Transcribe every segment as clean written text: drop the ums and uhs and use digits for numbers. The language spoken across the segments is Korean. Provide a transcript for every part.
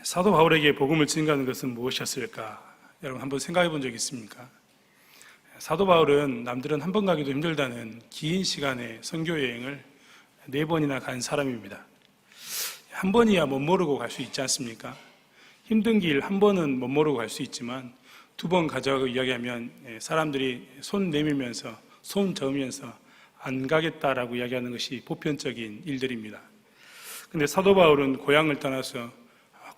사도 바울에게 복음을 증거하는 것은 무엇이었을까? 여러분 한번 생각해 본 적 있습니까? 사도 바울은 남들은 한 번 가기도 힘들다는 긴 시간의 선교 여행을 4번이나 간 사람입니다. 한 번이야 못 모르고 갈 수 있지 않습니까? 힘든 길 한 번은 못 모르고 갈 수 있지만 2번 가자고 이야기하면 사람들이 손 내밀면서 손 저으면서 안 가겠다라고 이야기하는 것이 보편적인 일들입니다. 근데 사도 바울은 고향을 떠나서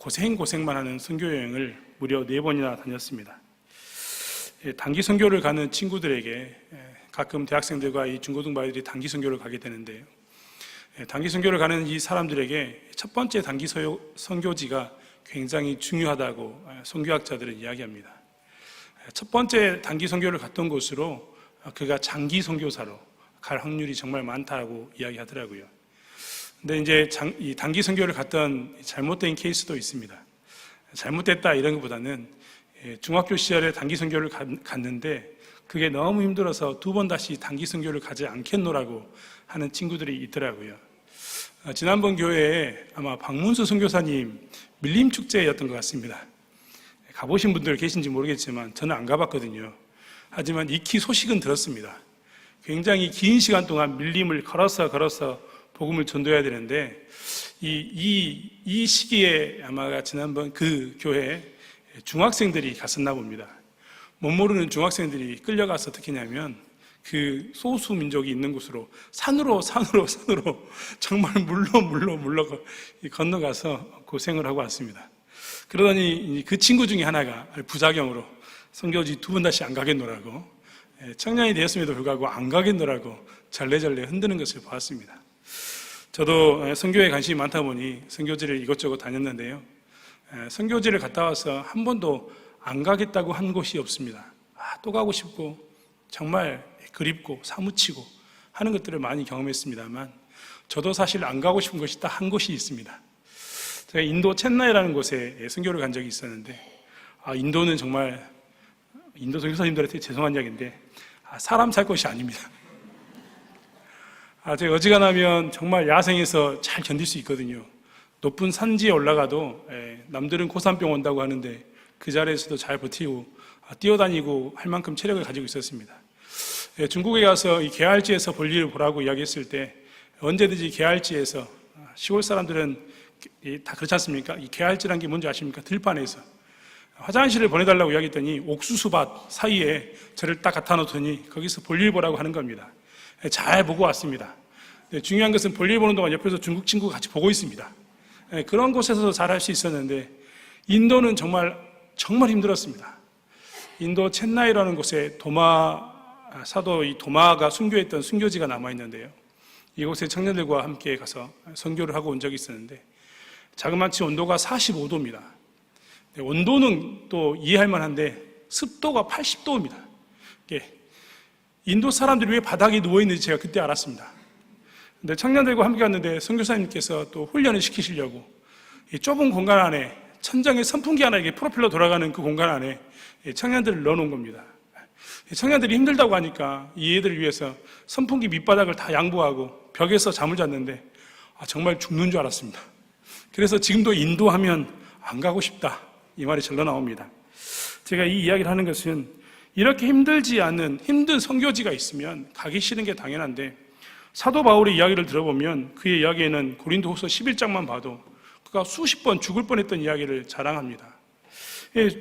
고생만 하는 선교 여행을 무려 4번이나 다녔습니다. 단기 선교를 가는 친구들에게 가끔 대학생들과 이 중고등부아이들이 단기 선교를 가게 되는데요. 단기 선교를 가는 이 사람들에게 첫 번째 단기 선교지가 굉장히 중요하다고 선교학자들은 이야기합니다. 첫 번째 단기 선교를 갔던 곳으로 그가 장기 선교사로 갈 확률이 정말 많다고 이야기하더라고요. 근데 이제 이 단기 선교를 갔던 잘못된 케이스도 있습니다. 잘못됐다 이런 것보다는 중학교 시절에 단기 선교를 갔는데 그게 너무 힘들어서 2번 다시 단기 선교를 가지 않겠노라고 하는 친구들이 있더라고요. 지난번 교회에 아마 박문수 선교사님 밀림 축제였던 것 같습니다. 가보신 분들 계신지 모르겠지만 저는 안 가봤거든요. 하지만 익히 소식은 들었습니다. 굉장히 긴 시간 동안 밀림을 걸어서 복음을 전도해야 되는데 이 시기에 아마 지난번 그 교회에 중학생들이 갔었나 봅니다. 못 모르는 중학생들이 끌려가서 어떻게 했냐면 그 소수 민족이 있는 곳으로 산으로 정말 물로 건너가서 고생을 하고 왔습니다. 그러더니 그 친구 중에 하나가 부작용으로 선교지 2번 다시 안 가겠노라고, 청년이 되었음에도 불구하고 안 가겠노라고 절레절레 흔드는 것을 보았습니다. 저도 선교에 관심이 많다 보니 선교지를 이것저것 다녔는데요. 선교지를 갔다 와서 한 번도 안 가겠다고 한 곳이 없습니다. 또 가고 싶고 정말 그립고 사무치고 하는 것들을 많이 경험했습니다만 저도 사실 안 가고 싶은 곳이 딱 한 곳이 있습니다. 제가 인도 첸나이라는 곳에 선교를 간 적이 있었는데 인도는 정말 인도 선교사님들한테 죄송한 이야기인데 사람 살 곳이 아닙니다. 제가 어지간하면 정말 야생에서 잘 견딜 수 있거든요. 높은 산지에 올라가도 남들은 고산병 온다고 하는데 그 자리에서도 잘 버티고 뛰어다니고 할 만큼 체력을 가지고 있었습니다. 중국에 가서 이 계알지에서 볼일을 보라고 이야기했을 때 언제든지 계알지에서 시골 사람들은 다 그렇지 않습니까? 이 계알지란 게 뭔지 아십니까? 들판에서 화장실을 보내달라고 이야기했더니 옥수수밭 사이에 저를 딱 갖다 놓더니 거기서 볼일 보라고 하는 겁니다. 잘 보고 왔습니다. 중요한 것은 볼일 보는 동안 옆에서 중국 친구가 같이 보고 있습니다. 그런 곳에서도 잘 할 수 있었는데 인도는 정말 힘들었습니다. 인도 첸나이라는 곳에 사도 이 도마가 순교했던 순교지가 남아있는데요. 이곳에 청년들과 함께 가서 선교를 하고 온 적이 있었는데 자그마치 온도가 45도입니다. 온도는 또 이해할 만한데 습도가 80도입니다. 인도 사람들이 왜 바닥에 누워있는지 제가 그때 알았습니다. 근데 청년들과 함께 갔는데 선교사님께서 또 훈련을 시키시려고 이 좁은 공간 안에 천장에 선풍기 하나 이렇게 프로펠러 돌아가는 그 공간 안에 청년들을 넣어놓은 겁니다. 청년들이 힘들다고 하니까 이 애들을 위해서 선풍기 밑바닥을 다 양보하고 벽에서 잠을 잤는데 정말 죽는 줄 알았습니다. 그래서 지금도 인도하면 안 가고 싶다 이 말이 절로 나옵니다. 제가 이 이야기를 하는 것은 이렇게 힘들지 않은 힘든 선교지가 있으면 가기 싫은 게 당연한데 사도 바울의 이야기를 들어보면 그의 이야기에는 고린도후서 11장만 봐도 그가 수십 번 죽을 뻔했던 이야기를 자랑합니다.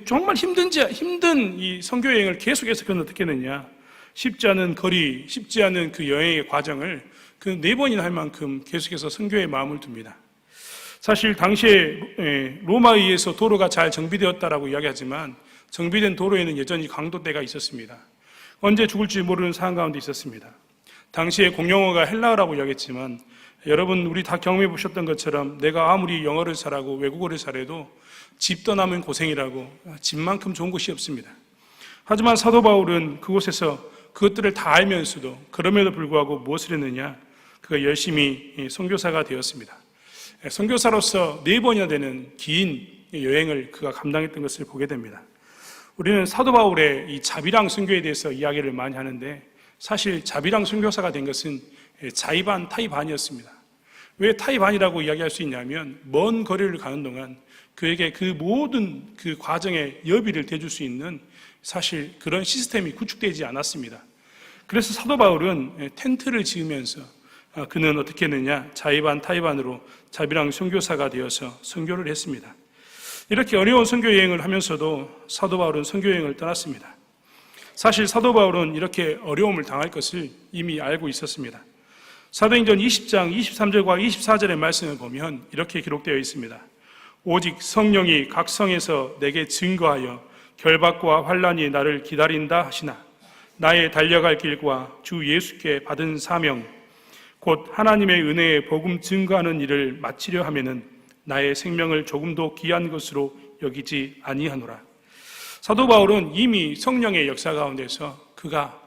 정말 힘든 이 선교 여행을 계속해서 그는 어떻게 했느냐, 쉽지 않은 거리, 쉽지 않은 그 여행의 과정을 그 4번이나 할 만큼 계속해서 선교에 마음을 둡니다. 사실 당시에 로마에 의해서 도로가 잘 정비되었다라고 이야기하지만 정비된 도로에는 여전히 강도대가 있었습니다. 언제 죽을지 모르는 상황 가운데 있었습니다. 당시에 공용어가 헬라어라고 이야기했지만 여러분 우리 다 경험해 보셨던 것처럼 내가 아무리 영어를 잘하고 외국어를 잘해도 집 떠나면 고생이라고 집만큼 좋은 곳이 없습니다. 하지만 사도 바울은 그곳에서 그것들을 다 알면서도 그럼에도 불구하고 무엇을 했느냐, 그가 열심히 선교사가 되었습니다. 선교사로서 4번이나 되는 긴 여행을 그가 감당했던 것을 보게 됩니다. 우리는 사도 바울의 이 자비랑 선교에 대해서 이야기를 많이 하는데 사실 자비랑 선교사가 된 것은 자의 반 타의 반이었습니다. 왜 타이반이라고 이야기할 수 있냐면 먼 거리를 가는 동안 그에게 그 모든 그 과정에 여비를 대줄 수 있는 사실 그런 시스템이 구축되지 않았습니다. 그래서 사도 바울은 텐트를 지으면서 그는 어떻게 했느냐, 자의반 타이반으로 자비랑 선교사가 되어서 선교를 했습니다. 이렇게 어려운 선교 여행을 하면서도 사도 바울은 선교 여행을 떠났습니다. 사실 사도 바울은 이렇게 어려움을 당할 것을 이미 알고 있었습니다. 사도행전 20장 23절과 24절의 말씀을 보면 이렇게 기록되어 있습니다. 오직 성령이 각 성에서 내게 증거하여 결박과 환난이 나를 기다린다 하시나 나의 달려갈 길과 주 예수께 받은 사명 곧 하나님의 은혜의 복음 증거하는 일을 마치려 하면은 나의 생명을 조금도 귀한 것으로 여기지 아니하노라. 사도 바울은 이미 성령의 역사 가운데서 그가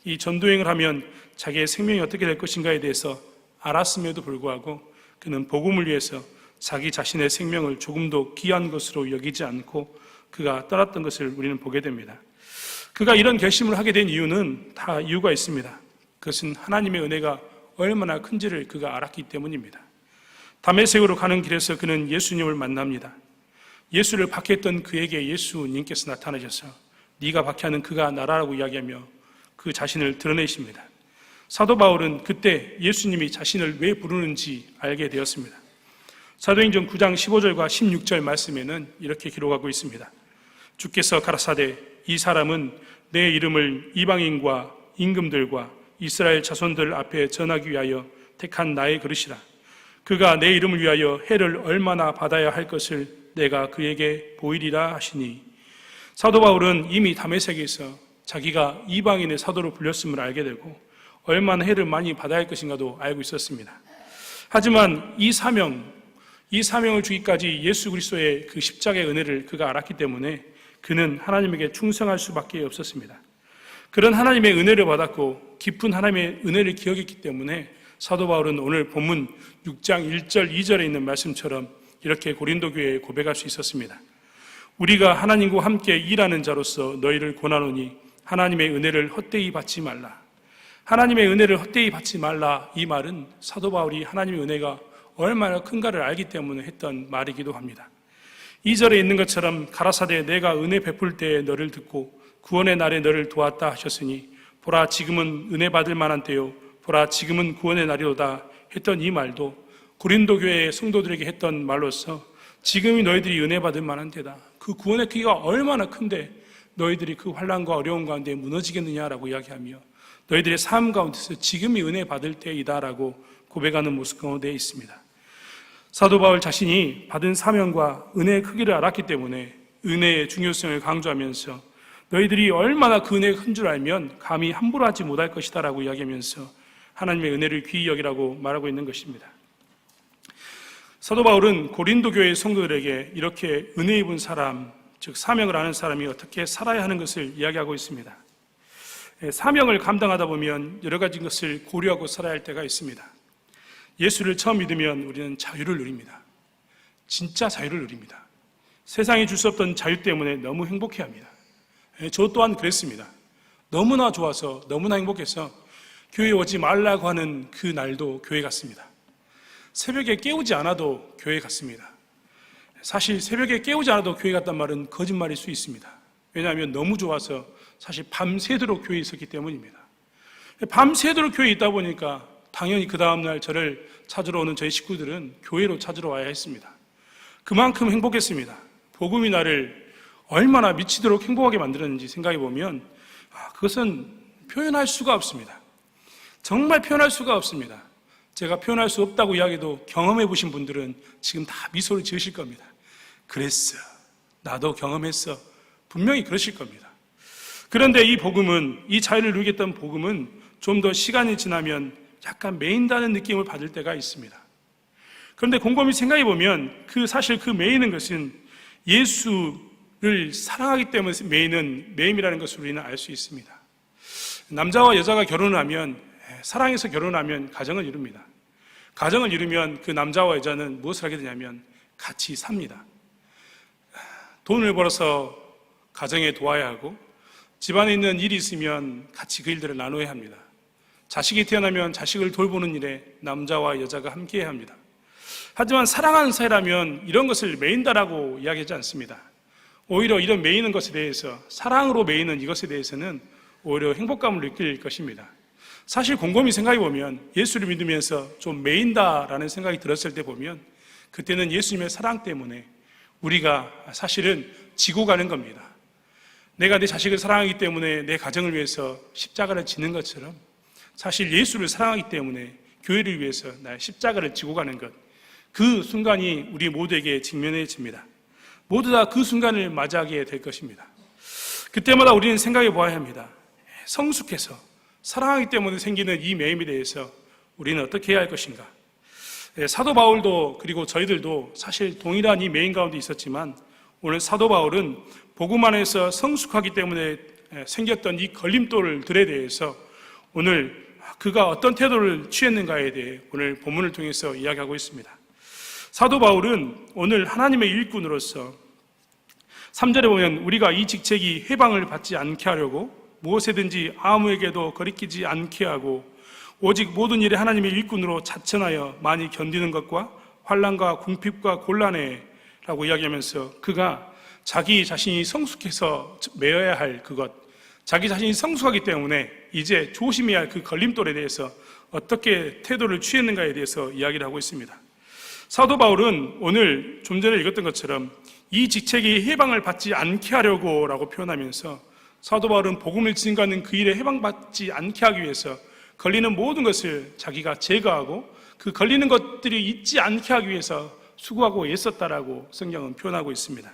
이 전도행을 하면 자기의 생명이 어떻게 될 것인가에 대해서 알았음에도 불구하고 그는 복음을 위해서 자기 자신의 생명을 조금도 귀한 것으로 여기지 않고 그가 떠났던 것을 우리는 보게 됩니다. 그가 이런 결심을 하게 된 이유는 다 이유가 있습니다. 그것은 하나님의 은혜가 얼마나 큰지를 그가 알았기 때문입니다. 다메섹으로 가는 길에서 그는 예수님을 만납니다. 예수를 박해했던 그에게 예수님께서 나타나셔서 네가 박해하는 그가 나라라고 이야기하며 그 자신을 드러내십니다. 사도 바울은 그때 예수님이 자신을 왜 부르는지 알게 되었습니다. 사도행전 9장 15절과 16절 말씀에는 이렇게 기록하고 있습니다. 주께서 가라사대 이 사람은 내 이름을 이방인과 임금들과 이스라엘 자손들 앞에 전하기 위하여 택한 나의 그릇이라. 그가 내 이름을 위하여 해를 얼마나 받아야 할 것을 내가 그에게 보이리라 하시니. 사도 바울은 이미 다메섹에서 자기가 이방인의 사도로 불렸음을 알게 되고 얼마나 해를 많이 받아야 할 것인가도 알고 있었습니다. 하지만 이 사명을 주기까지 예수 그리스도의 그 십자가의 은혜를 그가 알았기 때문에 그는 하나님에게 충성할 수밖에 없었습니다. 그런 하나님의 은혜를 받았고 깊은 하나님의 은혜를 기억했기 때문에 사도 바울은 오늘 본문 6장 1절 2절에 있는 말씀처럼 이렇게 고린도 교회에 고백할 수 있었습니다. 우리가 하나님과 함께 일하는 자로서 너희를 권하노니 하나님의 은혜를 헛되이 받지 말라. 하나님의 은혜를 헛되이 받지 말라, 이 말은 사도 바울이 하나님의 은혜가 얼마나 큰가를 알기 때문에 했던 말이기도 합니다. 2절에 있는 것처럼 가라사대 내가 은혜 베풀 때에 너를 듣고 구원의 날에 너를 도왔다 하셨으니 보라 지금은 은혜 받을 만한 때요 보라 지금은 구원의 날이로다 했던 이 말도 고린도 교회의 성도들에게 했던 말로서 지금이 너희들이 은혜 받을 만한 때다. 그 구원의 크기가 얼마나 큰데 너희들이 그 환난과 어려움 가운데 무너지겠느냐라고 이야기하며 너희들의 삶 가운데서 지금이 은혜 받을 때이다라고 고백하는 모습 가운데 있습니다. 사도 바울 자신이 받은 사명과 은혜의 크기를 알았기 때문에 은혜의 중요성을 강조하면서 너희들이 얼마나 그 은혜가 큰 줄 알면 감히 함부로 하지 못할 것이다 라고 이야기하면서 하나님의 은혜를 귀히 여기라고 말하고 있는 것입니다. 사도 바울은 고린도 교회 성도들에게 이렇게 은혜 입은 사람, 즉 사명을 아는 사람이 어떻게 살아야 하는 것을 이야기하고 있습니다. 사명을 감당하다 보면 여러 가지 것을 고려하고 살아야 할 때가 있습니다. 예수를 처음 믿으면 우리는 자유를 누립니다. 진짜 자유를 누립니다. 세상이 줄 수 없던 자유 때문에 너무 행복해합니다. 저 또한 그랬습니다. 너무나 좋아서 너무나 행복해서 교회에 오지 말라고 하는 그 날도 교회 갔습니다. 새벽에 깨우지 않아도 교회 갔습니다. 사실 새벽에 깨우지 않아도 교회 갔단 말은 거짓말일 수 있습니다. 왜냐하면 너무 좋아서 사실 밤새도록 교회에 있었기 때문입니다. 밤새도록 교회에 있다 보니까 당연히 그 다음날 저를 찾으러 오는 저희 식구들은 교회로 찾으러 와야 했습니다. 그만큼 행복했습니다. 복음이 나를 얼마나 미치도록 행복하게 만들었는지 생각해 보면 그것은 표현할 수가 없습니다. 정말 표현할 수가 없습니다. 제가 표현할 수 없다고 이야기해도 경험해 보신 분들은 지금 다 미소를 지으실 겁니다. 그랬어. 나도 경험했어. 분명히 그러실 겁니다. 그런데 이 복음은, 이 자유를 누리겠다는 복음은 좀 더 시간이 지나면 약간 메인다는 느낌을 받을 때가 있습니다. 그런데 곰곰이 생각해 보면 사실 그 메이는 것은 예수를 사랑하기 때문에 메임이라는 것을 우리는 알 수 있습니다. 남자와 여자가 결혼을 하면, 사랑해서 결혼하면 가정을 이룹니다. 가정을 이루면 그 남자와 여자는 무엇을 하게 되냐면 같이 삽니다. 돈을 벌어서 가정에 도와야 하고 집안에 있는 일이 있으면 같이 그 일들을 나눠야 합니다. 자식이 태어나면 자식을 돌보는 일에 남자와 여자가 함께해야 합니다. 하지만 사랑하는 사이라면 이런 것을 매인다라고 이야기하지 않습니다. 오히려 이런 매이는 것에 대해서, 사랑으로 매이는 이것에 대해서는 오히려 행복감을 느낄 것입니다. 사실 곰곰이 생각해 보면 예수를 믿으면서 좀 매인다라는 생각이 들었을 때 보면 그때는 예수님의 사랑 때문에 우리가 사실은 지고 가는 겁니다. 내가 내 자식을 사랑하기 때문에 내 가정을 위해서 십자가를 지는 것처럼 사실 예수를 사랑하기 때문에 교회를 위해서 나의 십자가를 지고 가는 것, 그 순간이 우리 모두에게 직면해집니다. 모두 다 그 순간을 맞이하게 될 것입니다. 그때마다 우리는 생각해 보아야 합니다. 성숙해서 사랑하기 때문에 생기는 이 매임에 대해서 우리는 어떻게 해야 할 것인가? 사도 바울도 그리고 저희들도 사실 동일한 이 매임 가운데 있었지만 오늘 사도 바울은 복음 안에서 성숙하기 때문에 생겼던 이 걸림돌들에 대해서 오늘 그가 어떤 태도를 취했는가에 대해 오늘 본문을 통해서 이야기하고 있습니다. 사도 바울은 오늘 하나님의 일꾼으로서 3절에 보면 우리가 이 직책이 해방을 받지 않게 하려고 무엇에든지 아무에게도 거리끼지 않게 하고 오직 모든 일에 하나님의 일꾼으로 자천하여 많이 견디는 것과 환난과 궁핍과 곤란에 라고 이야기하면서 그가 자기 자신이 성숙해서 메어야 할 그것, 자기 자신이 성숙하기 때문에 이제 조심해야 할 그 걸림돌에 대해서 어떻게 태도를 취했는가에 대해서 이야기를 하고 있습니다. 사도 바울은 오늘 좀 전에 읽었던 것처럼 이 직책이 해방을 받지 않게 하려고 라고 표현하면서 사도 바울은 복음을 증거하는 그 일에 해방받지 않게 하기 위해서 걸리는 모든 것을 자기가 제거하고 그 걸리는 것들이 있지 않게 하기 위해서 수고하고 애썼다라고 성경은 표현하고 있습니다.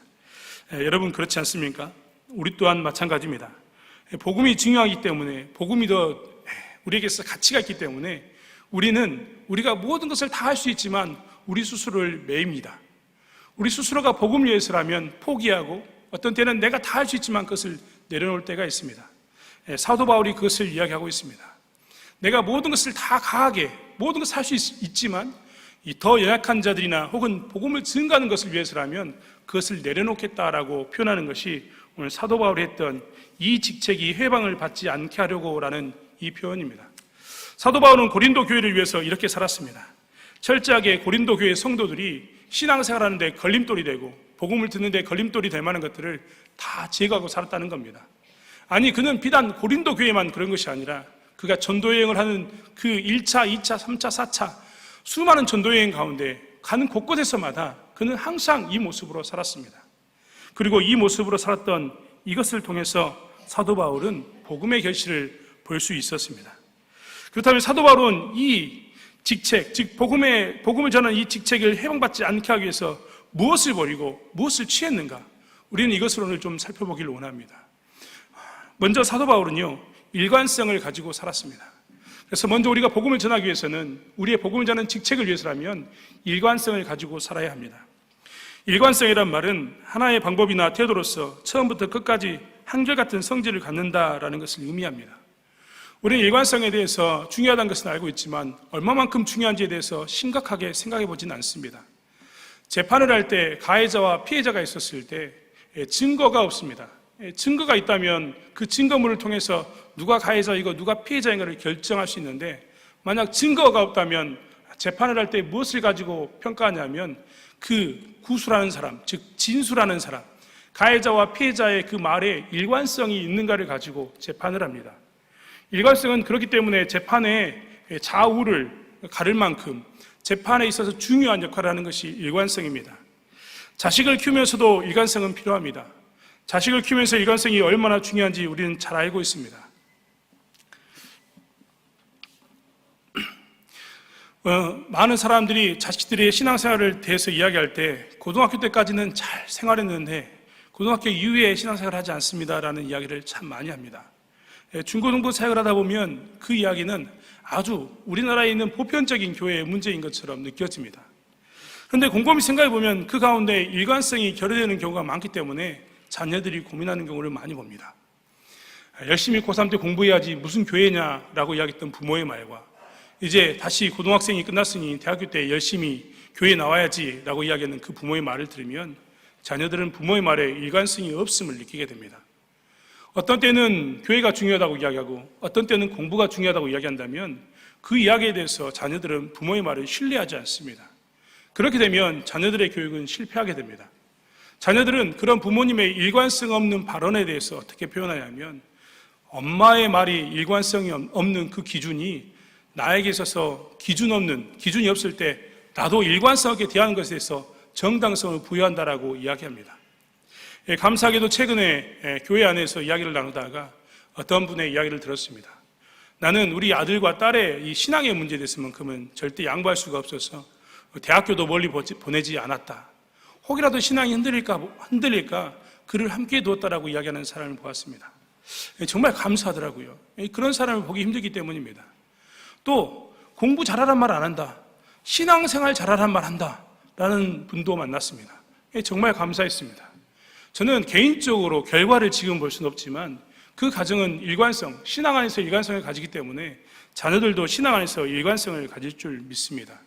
여러분 그렇지 않습니까? 우리 또한 마찬가지입니다. 복음이 중요하기 때문에, 복음이 더 우리에게서 가치가 있기 때문에 우리가 모든 것을 다 할 수 있지만 우리 스스로를 매입니다. 우리 스스로가 복음을 위해서라면 포기하고 어떤 때는 내가 다 할 수 있지만 그것을 내려놓을 때가 있습니다. 사도 바울이 그것을 이야기하고 있습니다. 내가 모든 것을 다 강하게 모든 것을 할 수 있지만 이 더 연약한 자들이나 혹은 복음을 증거하는 것을 위해서라면 그것을 내려놓겠다라고 표현하는 것이 오늘 사도 바울이 했던 이 직책이 해방을 받지 않게 하려고라는 이 표현입니다. 사도 바울은 고린도 교회를 위해서 이렇게 살았습니다. 철저하게 고린도 교회 성도들이 신앙생활하는 데 걸림돌이 되고 복음을 듣는 데 걸림돌이 될 만한 것들을 다 제거하고 살았다는 겁니다. 아니, 그는 비단 고린도 교회만 그런 것이 아니라 그가 전도여행을 하는 그 1차, 2차, 3차, 4차 수많은 전도여행 가운데 가는 곳곳에서마다 그는 항상 이 모습으로 살았습니다. 그리고 이 모습으로 살았던 이것을 통해서 사도 바울은 복음의 결실을 볼 수 있었습니다. 그렇다면 사도 바울은 이 직책, 즉 복음을 전하는 이 직책을 해방받지 않게 하기 위해서 무엇을 버리고 무엇을 취했는가? 우리는 이것을 오늘 좀 살펴보기를 원합니다. 먼저 사도 바울은요, 일관성을 가지고 살았습니다. 그래서 먼저 우리가 복음을 전하기 위해서는 우리의 복음을 전하는 직책을 위해서라면 일관성을 가지고 살아야 합니다. 일관성이란 말은 하나의 방법이나 태도로서 처음부터 끝까지 한결같은 성질을 갖는다라는 것을 의미합니다. 우리는 일관성에 대해서 중요하다는 것은 알고 있지만 얼마만큼 중요한지에 대해서 심각하게 생각해 보지는 않습니다. 재판을 할 때 가해자와 피해자가 있었을 때 증거가 없습니다. 증거가 있다면 그 증거물을 통해서 누가 가해자이고 누가 피해자인가를 결정할 수 있는데 만약 증거가 없다면 재판을 할 때 무엇을 가지고 평가하냐면 그 구수라는 사람, 즉 진술하는 사람, 가해자와 피해자의 그 말에 일관성이 있는가를 가지고 재판을 합니다. 일관성은 그렇기 때문에 재판의 좌우를 가를 만큼 재판에 있어서 중요한 역할을 하는 것이 일관성입니다. 자식을 키우면서도 일관성은 필요합니다. 자식을 키우면서 일관성이 얼마나 중요한지 우리는 잘 알고 있습니다. 많은 사람들이 자식들의 신앙생활을 대해서 이야기할 때 고등학교 때까지는 잘 생활했는데 고등학교 이후에 신앙생활을 하지 않습니다라는 이야기를 참 많이 합니다. 중고등부 사역을 하다 보면 그 이야기는 아주 우리나라에 있는 보편적인 교회의 문제인 것처럼 느껴집니다. 그런데 곰곰이 생각해 보면 그 가운데 일관성이 결여되는 경우가 많기 때문에 자녀들이 고민하는 경우를 많이 봅니다. 열심히 고3 때 공부해야지 무슨 교회냐라고 이야기했던 부모의 말과 이제 다시 고등학생이 끝났으니 대학교 때 열심히 교회에 나와야지라고 이야기하는 그 부모의 말을 들으면 자녀들은 부모의 말에 일관성이 없음을 느끼게 됩니다. 어떤 때는 교회가 중요하다고 이야기하고 어떤 때는 공부가 중요하다고 이야기한다면 그 이야기에 대해서 자녀들은 부모의 말을 신뢰하지 않습니다. 그렇게 되면 자녀들의 교육은 실패하게 됩니다. 자녀들은 그런 부모님의 일관성 없는 발언에 대해서 어떻게 표현하냐면 엄마의 말이 일관성이 없는 그 기준이 나에게 있어서 기준이 없을 때 나도 일관성 있게 대하는 것에 대해서 정당성을 부여한다라고 이야기합니다. 감사하게도 최근에 교회 안에서 이야기를 나누다가 어떤 분의 이야기를 들었습니다. 나는 우리 아들과 딸의 이 신앙의 문제에 대해서만큼은 절대 양보할 수가 없어서 대학교도 멀리 보내지 않았다. 혹이라도 신앙이 흔들릴까 그를 함께 두었다라고 이야기하는 사람을 보았습니다. 정말 감사하더라고요. 그런 사람을 보기 힘들기 때문입니다. 또 공부 잘하란 말 안 한다. 신앙생활 잘하란 말 한다. 라는 분도 만났습니다. 정말 감사했습니다. 저는 개인적으로 결과를 지금 볼 수는 없지만 그 가정은 신앙 안에서 일관성을 가지기 때문에 자녀들도 신앙 안에서 일관성을 가질 줄 믿습니다.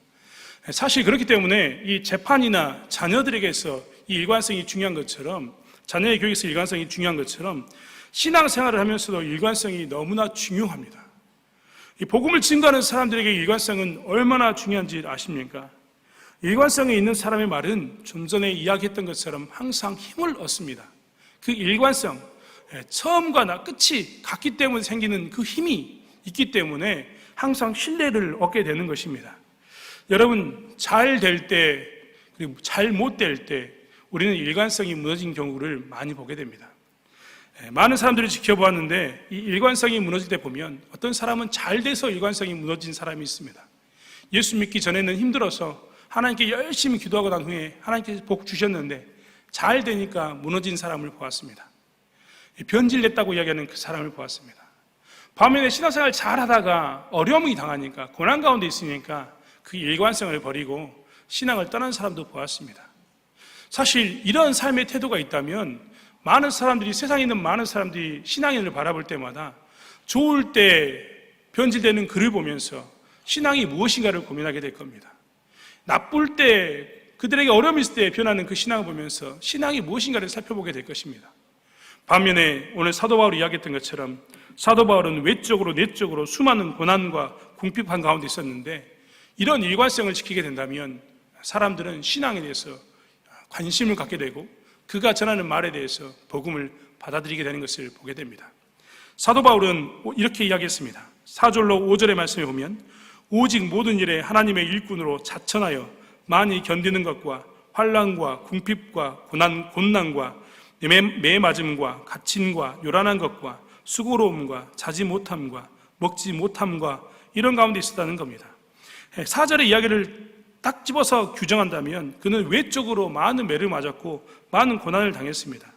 사실 그렇기 때문에 이 재판이나 자녀들에게서 이 일관성이 중요한 것처럼 자녀의 교육에서 일관성이 중요한 것처럼 신앙생활을 하면서도 일관성이 너무나 중요합니다. 이 복음을 증거하는 사람들에게 일관성은 얼마나 중요한지 아십니까? 일관성이 있는 사람의 말은 좀 전에 이야기했던 것처럼 항상 힘을 얻습니다. 그 일관성, 처음과 끝이 같기 때문에 생기는 그 힘이 있기 때문에 항상 신뢰를 얻게 되는 것입니다. 여러분, 잘 될 때 그리고 잘 못 될 때 우리는 일관성이 무너진 경우를 많이 보게 됩니다. 많은 사람들을 지켜보았는데 이 일관성이 무너질 때 보면 어떤 사람은 잘 돼서 일관성이 무너진 사람이 있습니다. 예수 믿기 전에는 힘들어서 하나님께 열심히 기도하고 난 후에 하나님께서 복 주셨는데 잘 되니까 무너진 사람을 보았습니다. 변질됐다고 이야기하는 그 사람을 보았습니다. 반면에 신앙생활 잘하다가 어려움이 당하니까 고난 가운데 있으니까 그 일관성을 버리고 신앙을 떠난 사람도 보았습니다. 사실 이런 삶의 태도가 있다면 세상에 있는 많은 사람들이 신앙인을 바라볼 때마다 좋을 때 변질되는 그를 보면서 신앙이 무엇인가를 고민하게 될 겁니다. 나쁠 때 그들에게 어려움이 있을 때 변하는 그 신앙을 보면서 신앙이 무엇인가를 살펴보게 될 것입니다. 반면에 오늘 사도 바울이 이야기했던 것처럼 사도 바울은 외적으로 내적으로 수많은 고난과 궁핍한 가운데 있었는데 이런 일관성을 지키게 된다면 사람들은 신앙에 대해서 관심을 갖게 되고 그가 전하는 말에 대해서 복음을 받아들이게 되는 것을 보게 됩니다. 사도 바울은 이렇게 이야기했습니다. 4절로 5절의 말씀에 보면 오직 모든 일에 하나님의 일꾼으로 자천하여 많이 견디는 것과 환난과 궁핍과 곤난과 매맞음과 갇힘과 요란한 것과 수고로움과 자지 못함과 먹지 못함과 이런 가운데 있었다는 겁니다. 4절의 이야기를 딱 집어서 규정한다면 그는 외적으로 많은 매를 맞았고 많은 고난을 당했습니다.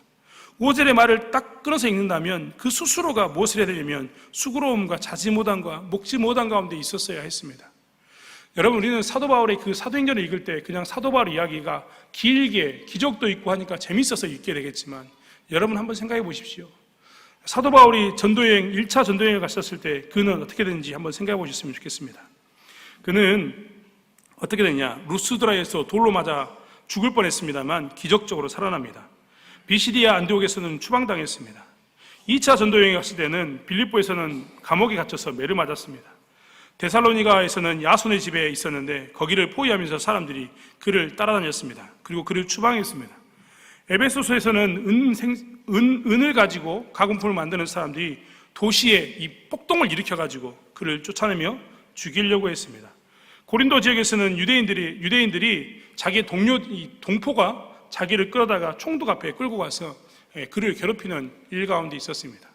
5절의 말을 딱 끊어서 읽는다면 그 스스로가 무엇을 해야 되냐면 수고로움과 자지 못함과 먹지 못한 가운데 있었어야 했습니다. 여러분, 우리는 사도 바울의 그 사도행전을 읽을 때 그냥 사도 바울의 이야기가 길게 기적도 있고 하니까 재밌어서 읽게 되겠지만 여러분 한번 생각해 보십시오. 사도 바울이 1차 전도여행을 갔었을 때 그는 어떻게 됐는지 한번 생각해 보셨으면 좋겠습니다. 그는 어떻게 됐냐? 루스드라에서 돌로 맞아 죽을 뻔했습니다만 기적적으로 살아납니다. 비시디아 안디옥에서는 추방당했습니다. 2차 전도여행에 갔을 때는 빌립보에서는 감옥에 갇혀서 매를 맞았습니다. 데살로니가에서는 야손의 집에 있었는데 거기를 포위하면서 사람들이 그를 따라다녔습니다. 그리고 그를 추방했습니다. 에베소서에서는 은을 가지고 가공품을 만드는 사람들이 도시에 이 폭동을 일으켜가지고 그를 쫓아내며 죽이려고 했습니다. 고린도 지역에서는 유대인들이 자기의 동포가 자기를 끌어다가 총독 앞에 끌고 가서 그를 괴롭히는 일 가운데 있었습니다.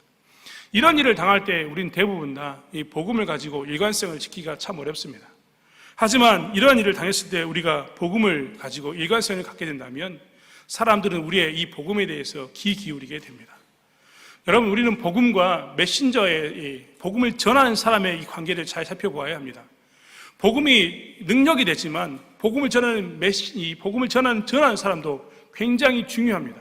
이런 일을 당할 때 우리는 대부분 다 이 복음을 가지고 일관성을 지키기가 참 어렵습니다. 하지만 이러한 일을 당했을 때 우리가 복음을 가지고 일관성을 갖게 된다면 사람들은 우리의 이 복음에 대해서 귀 기울이게 됩니다. 여러분, 우리는 복음과 메신저의 복음을 전하는 사람의 이 관계를 잘 살펴보아야 합니다. 복음이 능력이 되지만 복음을 전하는 사람도 굉장히 중요합니다.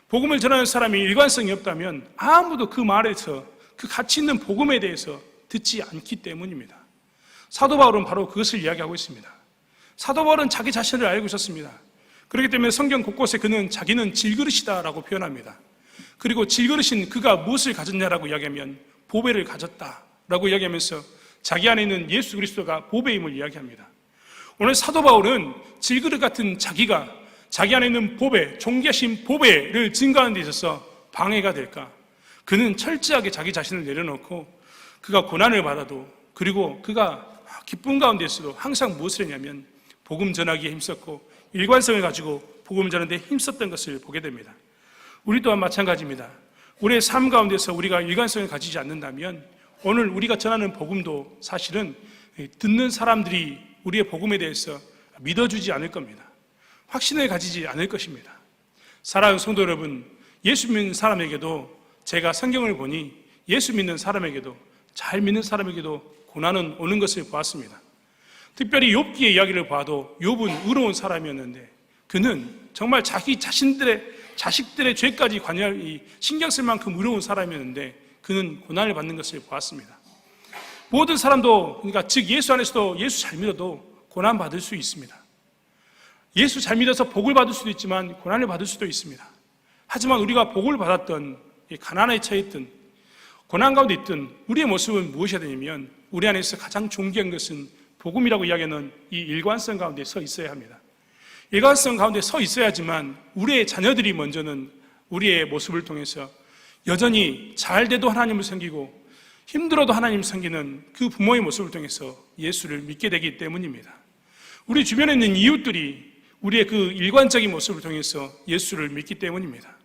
복음을 전하는 사람이 일관성이 없다면 아무도 그 말에서 그 가치 있는 복음에 대해서 듣지 않기 때문입니다. 사도 바울은 바로 그것을 이야기하고 있습니다. 사도 바울은 자기 자신을 알고 있었습니다. 그렇기 때문에 성경 곳곳에 그는 자기는 질그릇이다라고 표현합니다. 그리고 질그릇인 그가 무엇을 가졌냐라고 이야기하면 보배를 가졌다라고 이야기하면서 자기 안에 있는 예수 그리스도가 보배임을 이야기합니다. 오늘 사도 바울은 질그릇 같은 자기가 자기 안에 있는 보배, 존귀하신 보배를 증거하는 데 있어서 방해가 될까? 그는 철저하게 자기 자신을 내려놓고 그가 고난을 받아도, 그리고 그가 기쁨 가운데서도 항상 무엇을 했냐면 복음 전하기에 힘썼고 일관성을 가지고 복음 전하는 데 힘썼던 것을 보게 됩니다. 우리 또한 마찬가지입니다. 우리의 삶 가운데서 우리가 일관성을 가지지 않는다면 오늘 우리가 전하는 복음도 사실은 듣는 사람들이 우리의 복음에 대해서 믿어주지 않을 겁니다. 확신을 가지지 않을 것입니다. 사랑하는 성도 여러분, 예수 믿는 사람에게도 제가 성경을 보니 예수 믿는 사람에게도, 잘 믿는 사람에게도 고난은 오는 것을 보았습니다. 특별히 욥기의 이야기를 봐도 욥은 의로운 사람이었는데 그는 정말 자기 자식들의 죄까지 신경 쓸 만큼 의로운 사람이었는데 그는 고난을 받는 것을 보았습니다. 모든 사람도, 그러니까 즉 예수 안에서도 예수 잘 믿어도 고난 받을 수 있습니다. 예수 잘 믿어서 복을 받을 수도 있지만 고난을 받을 수도 있습니다. 하지만 우리가 복을 받았던, 가난에 처해 있든 고난 가운데 있든 우리의 모습은 무엇이어야 되냐면 우리 안에서 가장 존귀한 것은 복음이라고 이야기하는 이 일관성 가운데 서 있어야 합니다. 일관성 가운데 서 있어야지만 우리의 자녀들이 먼저는 우리의 모습을 통해서 여전히 잘 돼도 하나님을 섬기고 힘들어도 하나님을 섬기는 그 부모의 모습을 통해서 예수를 믿게 되기 때문입니다. 우리 주변에 있는 이웃들이 우리의 그 일관적인 모습을 통해서 예수를 믿기 때문입니다.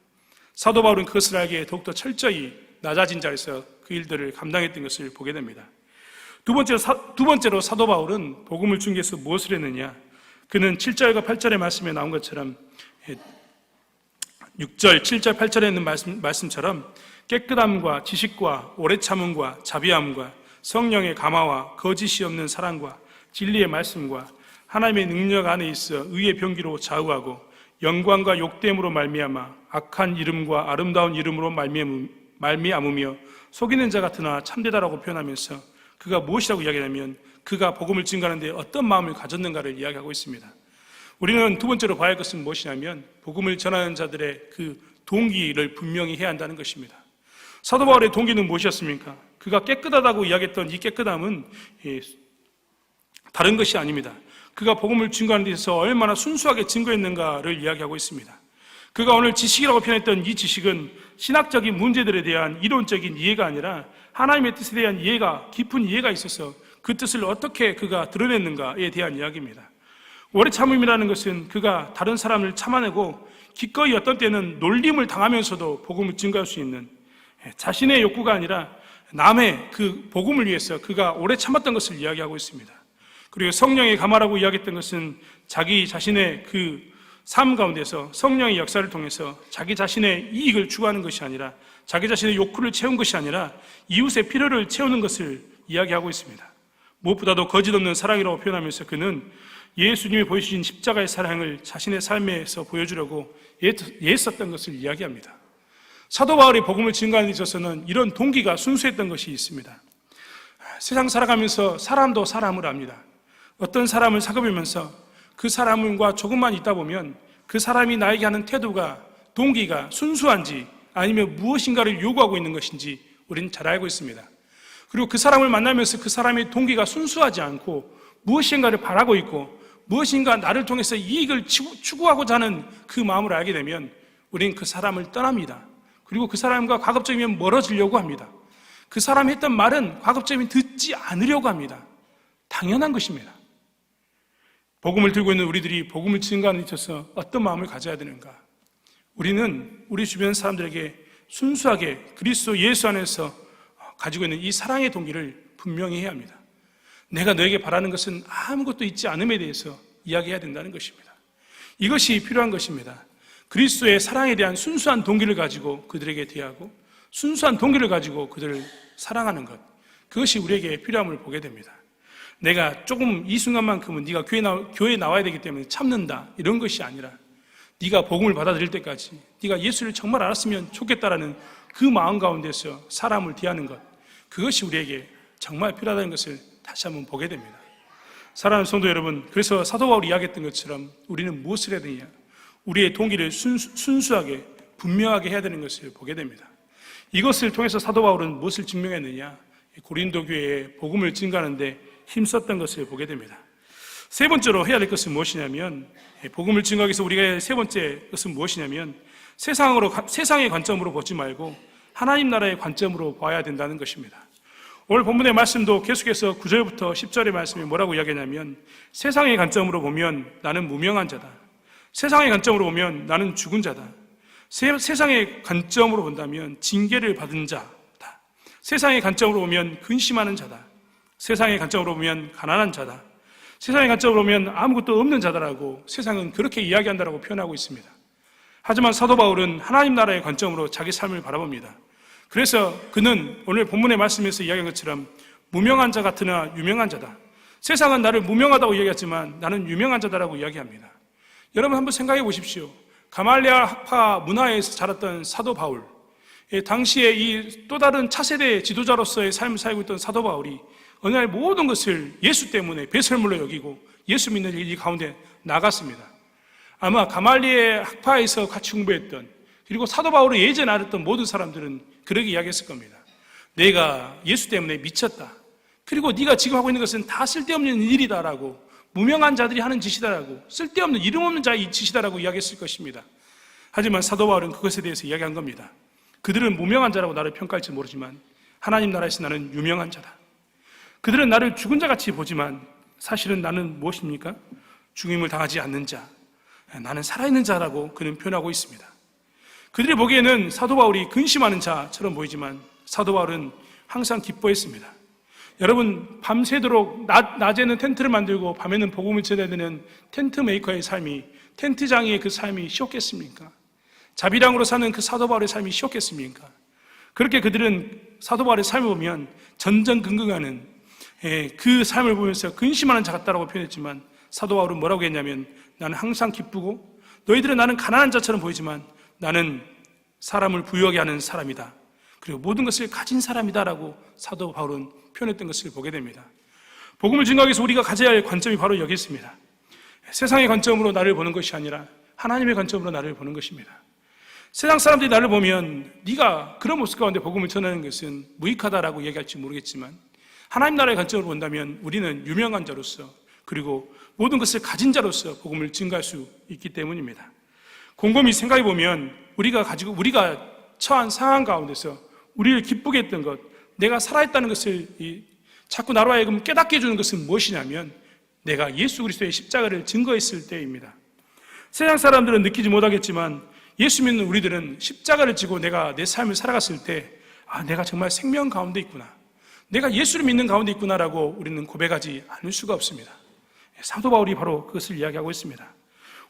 사도 바울은 그것을 알기에 더욱더 철저히 낮아진 자리에서 그 일들을 감당했던 것을 보게 됩니다. 두 번째로 사도 바울은 복음을 중개해서 무엇을 했느냐? 그는 7절과 8절의 말씀에 나온 것처럼 6절, 7절, 8절에 있는 말씀처럼 깨끗함과 지식과 오래 참음과 자비함과 성령의 감화와 거짓이 없는 사랑과 진리의 말씀과 하나님의 능력 안에 있어 의의 병기로 좌우하고 영광과 욕됨으로 말미암아 악한 이름과 아름다운 이름으로 말미암으며 속이는 자 같으나 참되다라고 표현하면서 그가 무엇이라고 이야기하냐면 그가 복음을 증거하는 데 어떤 마음을 가졌는가를 이야기하고 있습니다. 우리는 두 번째로 봐야 할 것은 무엇이냐면 복음을 전하는 자들의 그 동기를 분명히 해야 한다는 것입니다. 사도 바울의 동기는 무엇이었습니까? 그가 깨끗하다고 이야기했던 이 깨끗함은 다른 것이 아닙니다. 그가 복음을 증거하는 데 있어서 얼마나 순수하게 증거했는가를 이야기하고 있습니다. 그가 오늘 지식이라고 표현했던 이 지식은 신학적인 문제들에 대한 이론적인 이해가 아니라 하나님의 뜻에 대한 이해가, 깊은 이해가 있어서 그 뜻을 어떻게 그가 드러냈는가에 대한 이야기입니다. 오래 참음이라는 것은 그가 다른 사람을 참아내고 기꺼이 어떤 때는 놀림을 당하면서도 복음을 증거할 수 있는, 자신의 욕구가 아니라 남의 그 복음을 위해서 그가 오래 참았던 것을 이야기하고 있습니다. 그리고 성령의 감화라고 이야기했던 것은 자기 자신의 그 삶 가운데서 성령의 역사를 통해서 자기 자신의 이익을 추구하는 것이 아니라, 자기 자신의 욕구를 채운 것이 아니라 이웃의 필요를 채우는 것을 이야기하고 있습니다. 무엇보다도 거짓 없는 사랑이라고 표현하면서 그는 예수님이 보여주신 십자가의 사랑을 자신의 삶에서 보여주려고 애썼던 것을 이야기합니다. 사도 바울이 복음을 증거하는 데 있어서는 이런 동기가 순수했던 것이 있습니다. 세상 살아가면서 사람도 사람을 압니다. 어떤 사람을 사귀면서 그 사람과 조금만 있다 보면 그 사람이 나에게 하는 태도가, 동기가 순수한지 아니면 무엇인가를 요구하고 있는 것인지 우리는 잘 알고 있습니다. 그리고 그 사람을 만나면서 그 사람의 동기가 순수하지 않고 무엇인가를 바라고 있고 무엇인가 나를 통해서 이익을 추구하고자 하는 그 마음을 알게 되면 우리는 그 사람을 떠납니다. 그리고 그 사람과 가급적이면 멀어지려고 합니다. 그 사람이 했던 말은 가급적이면 듣지 않으려고 합니다. 당연한 것입니다. 복음을 들고 있는 우리들이 복음을 증거하는 데 있어서 어떤 마음을 가져야 되는가? 우리는 우리 주변 사람들에게 순수하게 그리스도 예수 안에서 가지고 있는 이 사랑의 동기를 분명히 해야 합니다. 내가 너에게 바라는 것은 아무것도 있지 않음에 대해서 이야기해야 된다는 것입니다. 이것이 필요한 것입니다. 그리스도의 사랑에 대한 순수한 동기를 가지고 그들에게 대하고 순수한 동기를 가지고 그들을 사랑하는 것, 그것이 우리에게 필요함을 보게 됩니다. 내가 조금 이 순간만큼은 네가 교회에 나와야 되기 때문에 참는다, 이런 것이 아니라 네가 복음을 받아들일 때까지 네가 예수를 정말 알았으면 좋겠다라는 그 마음 가운데서 사람을 대하는 것, 그것이 우리에게 정말 필요하다는 것을 다시 한번 보게 됩니다. 사랑하는 성도 여러분, 그래서 사도 바울이 이야기했던 것처럼 우리는 무엇을 해야 되냐? 우리의 동기를 순수하게 분명하게 해야 되는 것을 보게 됩니다. 이것을 통해서 사도 바울은 무엇을 증명했느냐? 고린도 교회에 복음을 증가하는 데 힘썼던 것을 보게 됩니다. 세 번째로 해야 될 것은 무엇이냐면, 복음을 증가하기 위해서 우리가 해야 할 세 번째 것은 무엇이냐면, 세상의 관점으로 보지 말고 하나님 나라의 관점으로 봐야 된다는 것입니다. 오늘 본문의 말씀도 계속해서 9절부터 10절의 말씀이 뭐라고 이야기하냐면, 세상의 관점으로 보면 나는 무명한 자다. 세상의 관점으로 보면 나는 죽은 자다. 세상의 관점으로 본다면 징계를 받은 자다. 세상의 관점으로 보면 근심하는 자다. 세상의 관점으로 보면 가난한 자다. 세상의 관점으로 보면 아무것도 없는 자다라고 세상은 그렇게 이야기한다라고 표현하고 있습니다. 하지만 사도 바울은 하나님 나라의 관점으로 자기 삶을 바라봅니다. 그래서 그는 오늘 본문의 말씀에서 이야기한 것처럼 무명한 자 같으나 유명한 자다. 세상은 나를 무명하다고 이야기하지만 나는 유명한 자다라고 이야기합니다. 여러분 한번 생각해 보십시오. 가말리아 학파 문화에서 자랐던 사도 바울, 당시에 이 또 다른 차세대 지도자로서의 삶을 살고 있던 사도 바울이 어느 날 모든 것을 예수 때문에 배설물로 여기고 예수 믿는 일 가운데 나갔습니다. 아마 가말리아 학파에서 같이 공부했던, 그리고 사도 바울을 예전에 알았던 모든 사람들은 그렇게 이야기했을 겁니다. 내가 예수 때문에 미쳤다. 그리고 네가 지금 하고 있는 것은 다 쓸데없는 일이다라고, 무명한 자들이 하는 짓이다라고, 쓸데없는 이름 없는 자의 짓이다라고 이야기했을 것입니다. 하지만 사도 바울은 그것에 대해서 이야기한 겁니다. 그들은 무명한 자라고 나를 평가할지 모르지만 하나님 나라에서 나는 유명한 자다. 그들은 나를 죽은 자같이 보지만 사실은 나는 무엇입니까? 죽임을 당하지 않는 자, 나는 살아있는 자라고 그는 표현하고 있습니다. 그들이 보기에는 사도 바울이 근심하는 자처럼 보이지만 사도 바울은 항상 기뻐했습니다. 여러분, 밤새도록 낮에는 텐트를 만들고 밤에는 복음을 전해야 되는 텐트 메이커의 삶이, 텐트장의 그 삶이 쉬웠겠습니까? 자비랑으로 사는 그 사도 바울의 삶이 쉬웠겠습니까? 그렇게 그들은 사도 바울의 삶을 보면 전전긍긍하는 그 삶을 보면서 근심하는 자 같다라고 표현했지만 사도 바울은 뭐라고 했냐면, 나는 항상 기쁘고 너희들은 나는 가난한 자처럼 보이지만 나는 사람을 부유하게 하는 사람이다. 그리고 모든 것을 가진 사람이다라고 사도 바울은 표현했던 것을 보게 됩니다. 복음을 증거하기 위해서 우리가 가져야 할 관점이 바로 여기 있습니다. 세상의 관점으로 나를 보는 것이 아니라 하나님의 관점으로 나를 보는 것입니다. 세상 사람들이 나를 보면 네가 그런 모습 가운데 복음을 전하는 것은 무익하다라고 얘기할지 모르겠지만 하나님 나라의 관점으로 본다면 우리는 유명한 자로서, 그리고 모든 것을 가진 자로서 복음을 증거할 수 있기 때문입니다. 곰곰이 생각해 보면 우리가 처한 상황 가운데서 우리를 기쁘게 했던 것, 내가 살아있다는 것을 자꾸 나로 하여금 깨닫게 해주는 것은 무엇이냐면 내가 예수 그리스도의 십자가를 증거했을 때입니다. 세상 사람들은 느끼지 못하겠지만 예수 믿는 우리들은 십자가를 지고 내가 내 삶을 살아갔을 때, 내가 정말 생명 가운데 있구나, 내가 예수를 믿는 가운데 있구나라고 우리는 고백하지 않을 수가 없습니다. 사도 바울이 바로 그것을 이야기하고 있습니다.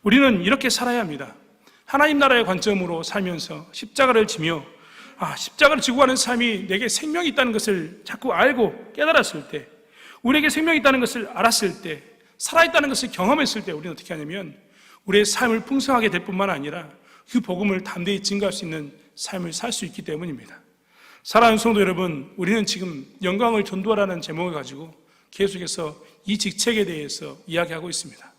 우리는 이렇게 살아야 합니다. 하나님 나라의 관점으로 살면서 십자가를 지며 십자가를 지고 가는 삶이 내게 생명이 있다는 것을 자꾸 알고 깨달았을 때, 우리에게 생명이 있다는 것을 알았을 때, 살아있다는 것을 경험했을 때 우리는 어떻게 하냐면 우리의 삶을 풍성하게 될 뿐만 아니라 그 복음을 담대히 증거할 수 있는 삶을 살 수 있기 때문입니다. 사랑하는 성도 여러분, 우리는 지금 영광을 전도하라는 제목을 가지고 계속해서 이 직책에 대해서 이야기하고 있습니다.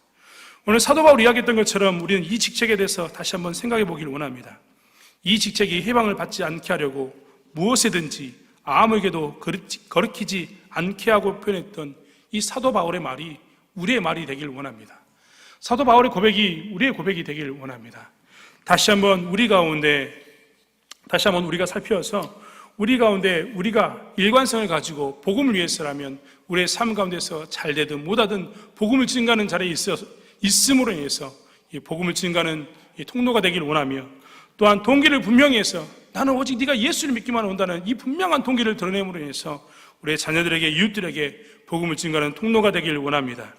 오늘 사도 바울이 이야기했던 것처럼 우리는 이 직책에 대해서 다시 한번 생각해 보길 원합니다. 이 직책이 해방을 받지 않게 하려고 무엇이든지 아무에게도 거르키지 않게 하고 표현했던 이 사도 바울의 말이 우리의 말이 되길 원합니다. 사도 바울의 고백이 우리의 고백이 되길 원합니다. 다시 한번 우리가 살펴서 우리 가운데 우리가 일관성을 가지고 복음을 위해서라면 우리의 삶 가운데서 잘 되든 못하든 복음을 증가하는 자리에 있음으로 인해서 이 복음을 증가하는 이 통로가 되길 원하며, 또한 동기를 분명히 해서 나는 오직 네가 예수를 믿기만 온다는 이 분명한 동기를 드러냄으로 인해서 우리의 자녀들에게, 이웃들에게 복음을 증가하는 통로가 되길 원합니다.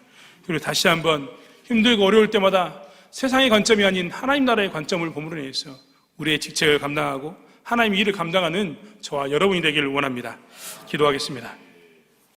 그리고 다시 한번 힘들고 어려울 때마다 세상의 관점이 아닌 하나님 나라의 관점을 봄으로 인해서 우리의 직책을 감당하고 하나님의 일을 감당하는 저와 여러분이 되기를 원합니다. 기도하겠습니다.